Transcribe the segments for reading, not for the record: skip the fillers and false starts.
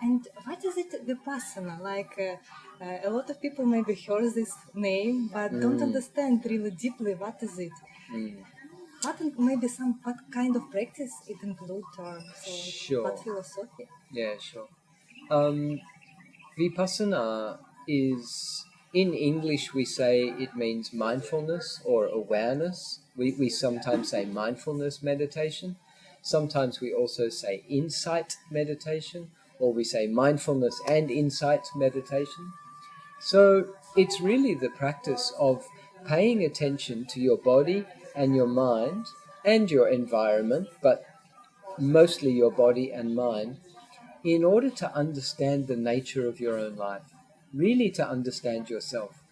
And what is it, Vipassana? A lot of people maybe heard this name, but don't understand really deeply what is it. What kind of practice it includes, or so, Sure. what philosophy? Yeah, sure. Vipassana is, in English we say it means mindfulness or awareness. We sometimes say mindfulness meditation. Sometimes we also say insight meditation, or we say mindfulness and insight meditation. So it's really the practice of paying attention to your body and your mind and your environment, but mostly your body and mind, in order to understand the nature of your own life, really to understand yourself.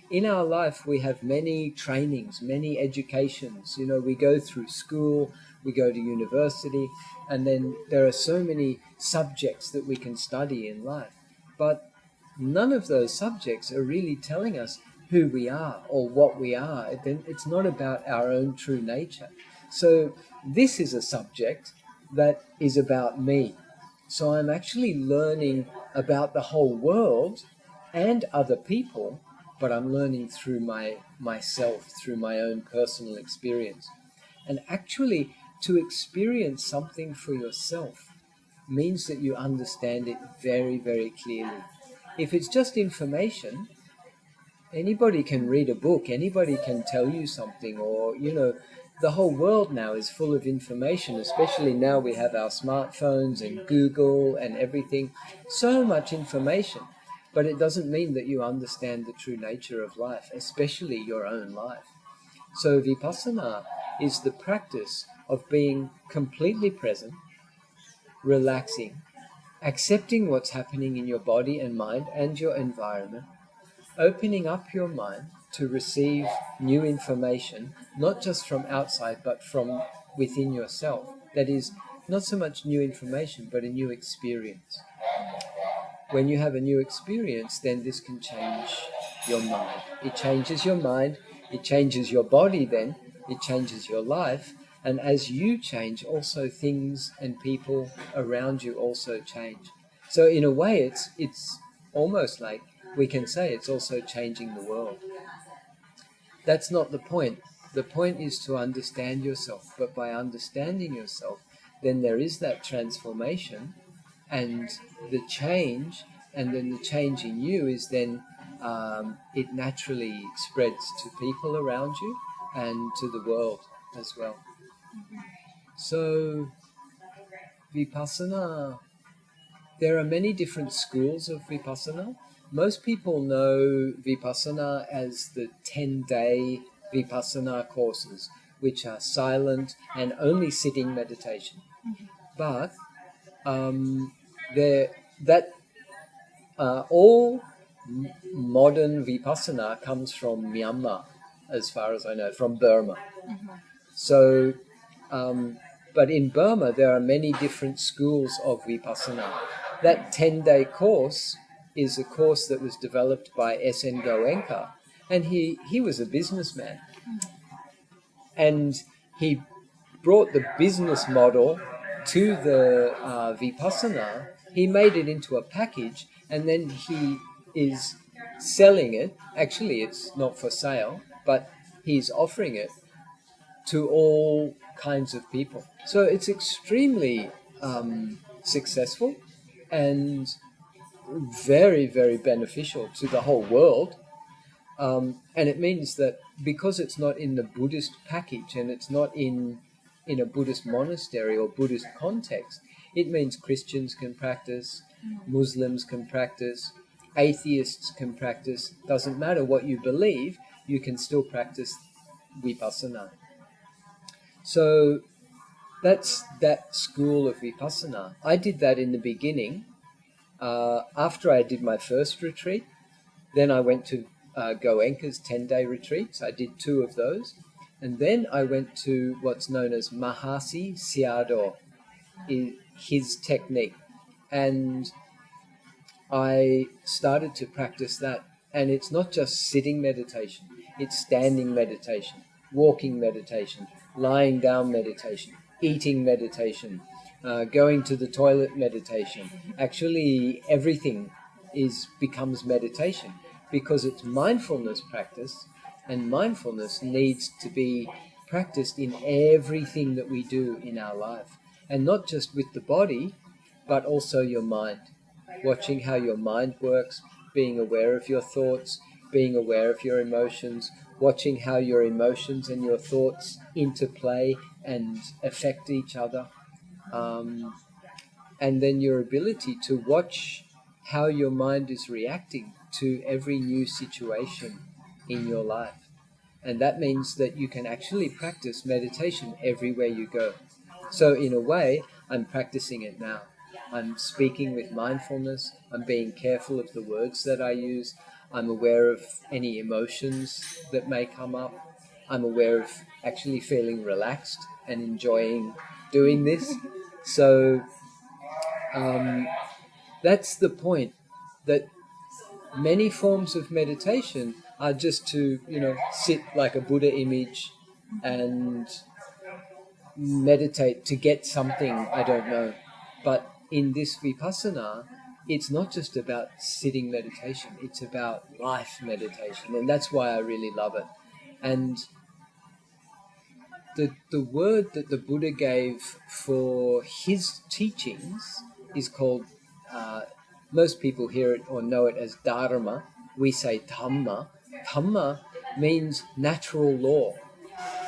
In our life, we have many trainings, many educations. You know, we go through school, we go to university, and then there are so many subjects that we can study in life. But none of those subjects are really telling us who we are or what we are. It's not about our own true nature. So this is a subject that is about me. So I'm actually learning about the whole world and other people, but I'm learning through myself, through my own personal experience. And actually, to experience something for yourself means that you understand it very, very clearly. If it's just information, anybody can read a book, anybody can tell you something, or, you know, the whole world now is full of information, especially now we have our smartphones and Google and everything. So much information. But it doesn't mean that you understand the true nature of life, especially your own life. So Vipassana is the practice of being completely present, relaxing, accepting what's happening in your body and mind and your environment, opening up your mind to receive new information, not just from outside, but from within yourself. That is, not so much new information, but a new experience. When you have a new experience, then this can change your mind. It changes your mind, it changes your body then, it changes your life, and as you change, also things and people around you also change. So in a way, it's almost like we can say it's also changing the world. That's not the point. The point is to understand yourself, but by understanding yourself, then there is that transformation and the change, and then the change in you is then it naturally spreads to people around you and to the world as well. So Vipassana, there are many different schools of Vipassana. Most people know Vipassana as the 10-day Vipassana courses, which are silent and only sitting meditation. But there that all modern Vipassana comes from Myanmar, as far as I know, from Burma. So, but in Burma, there are many different schools of Vipassana. That 10-day course is a course that was developed by S.N. Goenka, and he was a businessman. And he brought the business model to the Vipassana. He made it into a package, and then he is selling it. Actually, it's not for sale, but he's offering it to all kinds of people. So it's extremely successful and very, very beneficial to the whole world. And it means that because it's not in the Buddhist package and it's not in a Buddhist monastery or Buddhist context, it means Christians can practice, Muslims can practice, atheists can practice. Doesn't matter what you believe, you can still practice Vipassana. So that's that school of Vipassana. I did that in the beginning. After I did my first retreat, then I went to Goenka's 10-day retreats. I did 2 of those. And then I went to what's known as Mahasi Sayadaw, his technique. And I started to practice that. And it's not just sitting meditation, it's standing meditation, walking meditation, lying down meditation, eating meditation, going to the toilet meditation. Actually, everything becomes meditation because it's mindfulness practice, and mindfulness needs to be practiced in everything that we do in our life, and not just with the body, but also your mind. Watching how your mind works, being aware of your thoughts, being aware of your emotions, watching how your emotions and your thoughts interplay and affect each other. And then your ability to watch how your mind is reacting to every new situation in your life. And that means that you can actually practice meditation everywhere you go. So in a way, I'm practicing it now. I'm speaking with mindfulness. I'm being careful of the words that I use. I'm aware of any emotions that may come up. I'm aware of actually feeling relaxed and enjoying doing this. So that's the point, that many forms of meditation are just to, sit like a Buddha image and meditate to get something, I don't know. But in this Vipassana, it's not just about sitting meditation, it's about life meditation. And that's why I really love it. And the word that the Buddha gave for his teachings is called, most people hear it or know it as Dharma. We say Dhamma. Dhamma means natural law,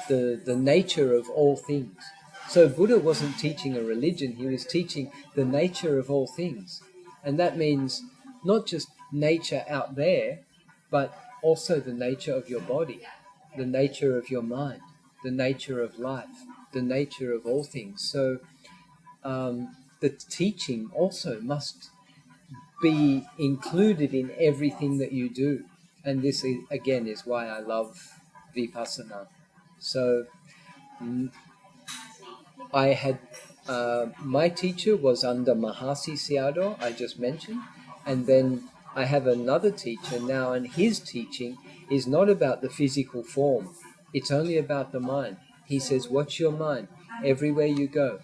the nature of all things. So Buddha wasn't teaching a religion, he was teaching the nature of all things. And that means not just nature out there, but also the nature of your body, the nature of your mind, the nature of life, the nature of all things. So the teaching also must be included in everything that you do. And this, again, is why I love Vipassana. So I had, my teacher was under Mahasi Sayadaw, I just mentioned, and then I have another teacher now, and his teaching is not about the physical form, it's only about the mind. He says, watch your mind everywhere you go.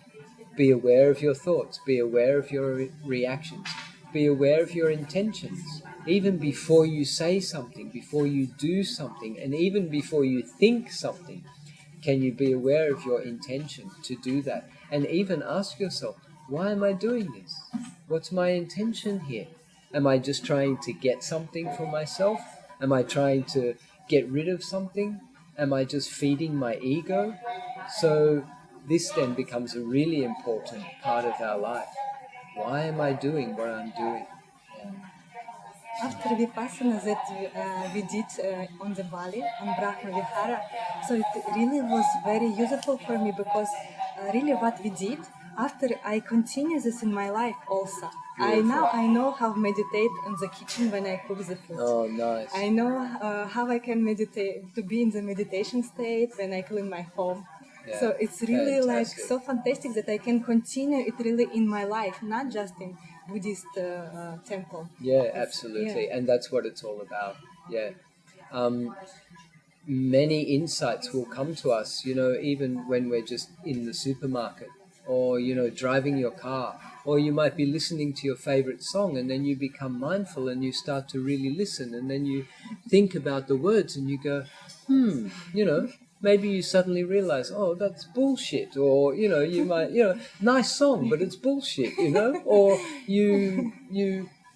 Be aware of your thoughts, be aware of your reactions, be aware of your intentions. Even before you say something, before you do something, and even before you think something, can you be aware of your intention to do that? And even ask yourself, why am I doing this? What's my intention here? Am I just trying to get something for myself? Am I trying to get rid of something? Am I just feeding my ego? So this then becomes a really important part of our life. Why am I doing what I'm doing? After Vipassana that we did on the Bali, on Brahma Vihara, so it really was very useful for me because really what we did, after I continue this in my life also. Beautiful. I know how to meditate in the kitchen when I cook the food. Oh, nice. I know how I can meditate, to be in the meditation state when I clean my home. Yeah, So it's really fantastic. like so fantastic that I can continue it really in my life, not just in Buddhist temple. Yeah, absolutely. Yeah. And that's what it's all about. Yeah. Many insights will come to us, even when we're just in the supermarket or, driving your car, or you might be listening to your favorite song and then you become mindful and you start to really listen and then you think about the words and you go, maybe you suddenly realize, oh, that's bullshit. Or, you might, nice song, but it's bullshit, or you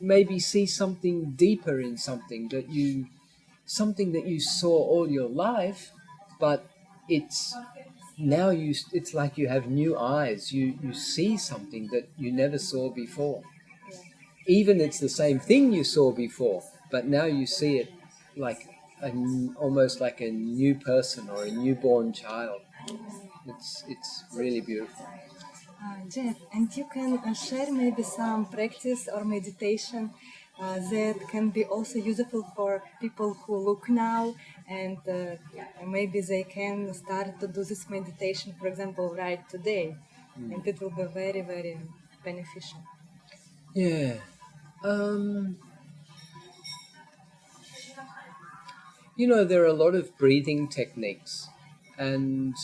maybe see something deeper in something that you saw all your life, but it's like you have new eyes. You see something that you never saw before. Even it's the same thing you saw before, but now you see it like almost like a new person or a newborn child. It's really beautiful. Jeff, and you can share maybe some practice or meditation that can be also useful for people who look now, and maybe they can start to do this meditation, for example, right today, and it will be very, very beneficial. Yeah. There are a lot of breathing techniques, and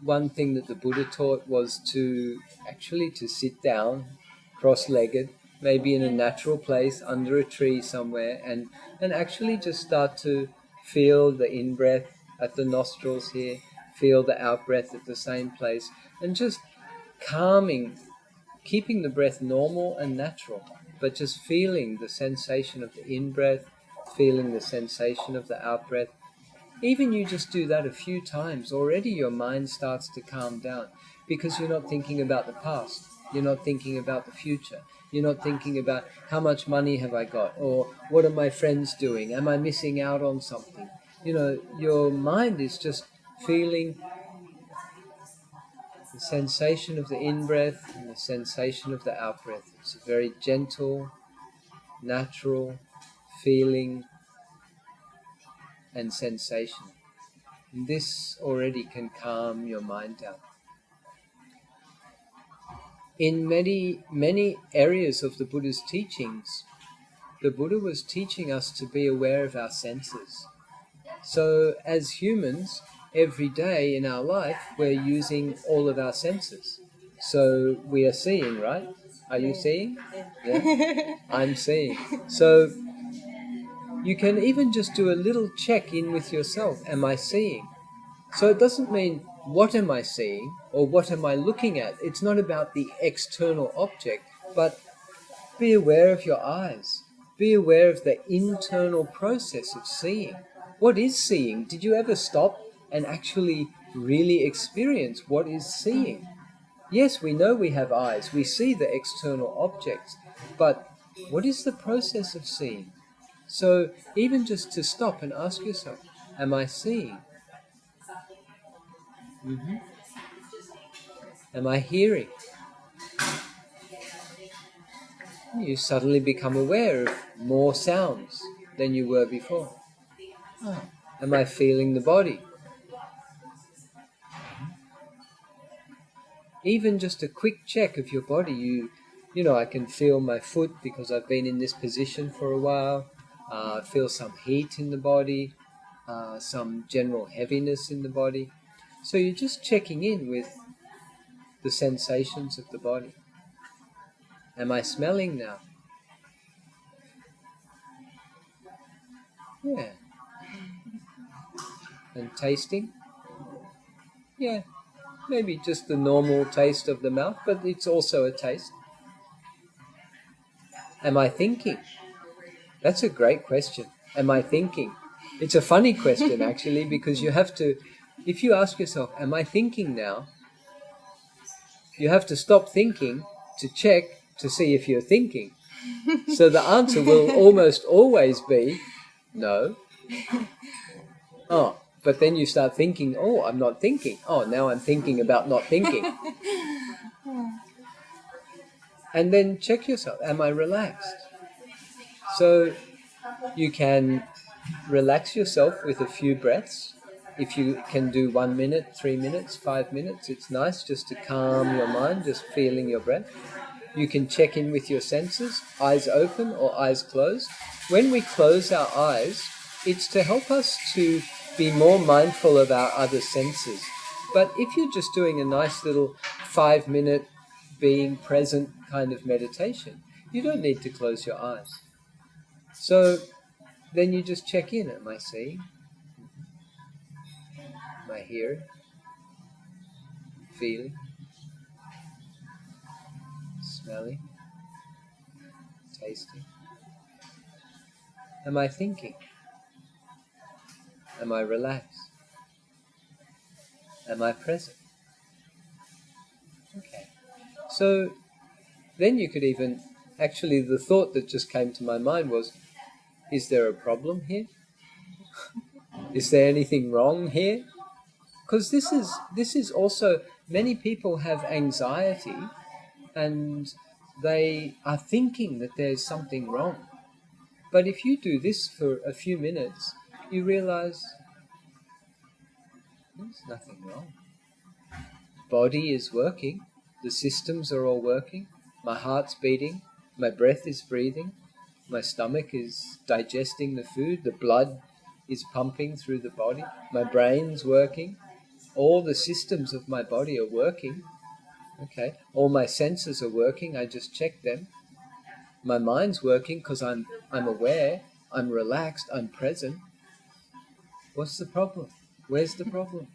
one thing that the Buddha taught was to sit down cross-legged, maybe in a natural place under a tree somewhere, and actually just start to feel the in-breath at the nostrils here, feel the out-breath at the same place, and just calming, keeping the breath normal and natural, but just feeling the sensation of the in-breath, feeling the sensation of the out-breath. Even you just do that a few times, already your mind starts to calm down, because you're not thinking about the past, you're not thinking about the future, you're not thinking about how much money have I got, or what are my friends doing, am I missing out on something? Your mind is just feeling the sensation of the in-breath and the sensation of the out-breath. It's a very gentle, natural feeling and sensation. And this already can calm your mind down. In many areas of the Buddha's teachings, the Buddha was teaching us to be aware of our senses. So as humans, every day in our life, we're using all of our senses. So we are seeing, right? Are you seeing? Yeah. I'm seeing. So you can even just do a little check in with yourself. Am I seeing? So it doesn't mean what am I seeing or what am I looking at. It's not about the external object, but be aware of your eyes. Be aware of the internal process of seeing. What is seeing? Did you ever stop and actually really experience what is seeing? Yes, we know we have eyes. We see the external objects. But what is the process of seeing? So even just to stop and ask yourself, am I seeing? Mm-hmm. Am I hearing? You suddenly become aware of more sounds than you were before. Oh. Am I feeling the body? Even just a quick check of your body. I can feel my foot because I've been in this position for a while. I feel some heat in the body, some general heaviness in the body. So you're just checking in with the sensations of the body. Am I smelling now? Yeah. And tasting? Yeah. Maybe just the normal taste of the mouth, but it's also a taste. Am I thinking? That's a great question. Am I thinking? It's a funny question, actually, because you have to, if you ask yourself, am I thinking now? You have to stop thinking to check to see if you're thinking. So the answer will almost always be no. Oh, but then you start thinking, oh, I'm not thinking. Oh, now I'm thinking about not thinking. And then check yourself, am I relaxed? So you can relax yourself with a few breaths. If you can do 1 minute, 3 minutes, 5 minutes, it's nice just to calm your mind, just feeling your breath. You can check in with your senses, eyes open or eyes closed. When we close our eyes, it's to help us to be more mindful of our other senses. But if you're just doing a nice little 5-minute being present kind of meditation, you don't need to close your eyes. So then you just check in. Am I seeing? Am I hearing? Feeling? Smelling? Tasting? Am I thinking? Am I relaxed? Am I present? Okay. So then you could even, actually the thought that just came to my mind was, is there a problem here? Is there anything wrong here? Because this is also, many people have anxiety and they are thinking that there's something wrong. But if you do this for a few minutes, you realize there's nothing wrong. Body is working, the systems are all working, my heart's beating, my breath is breathing, my stomach is digesting the food, the blood is pumping through the body, my brain's working, all the systems of my body are working. Okay, all my senses are working. I just check them. My mind's working because I'm aware. I'm relaxed. I'm present. What's the problem? Where's the problem?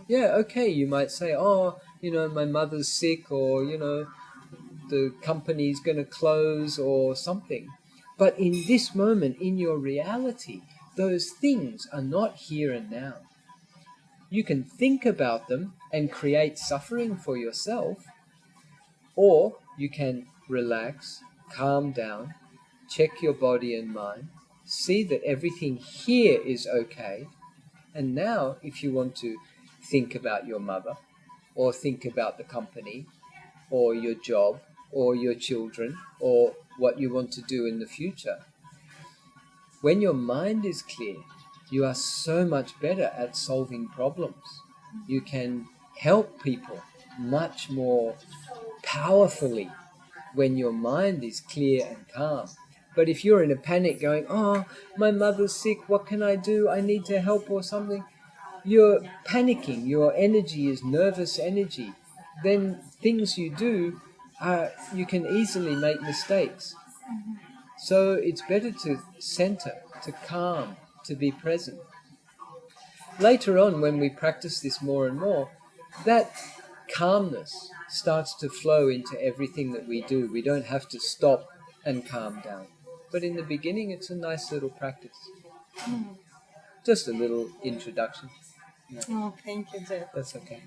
Yeah, okay. You might say, oh, my mother's sick, or the company's going to close or something. But in this moment, in your reality, those things are not here and now. You can think about them and create suffering for yourself, or you can relax, calm down, check your body and mind, see that everything here is okay. And now, if you want to think about your mother, or think about the company, or your job, or your children, or what you want to do in the future, when your mind is clear, you are so much better at solving problems. You can help people much more powerfully when your mind is clear and calm. But if you're in a panic going, oh, my mother's sick, what can I do? I need to help or something. You're panicking. Your energy is nervous energy. Then things you do, you can easily make mistakes. So it's better to center, to calm, to be present. Later on, when we practice this more and more, that calmness starts to flow into everything that we do. We don't have to stop and calm down. But in the beginning, it's a nice little practice. Just a little introduction. Oh, thank you, Jeff. That's okay.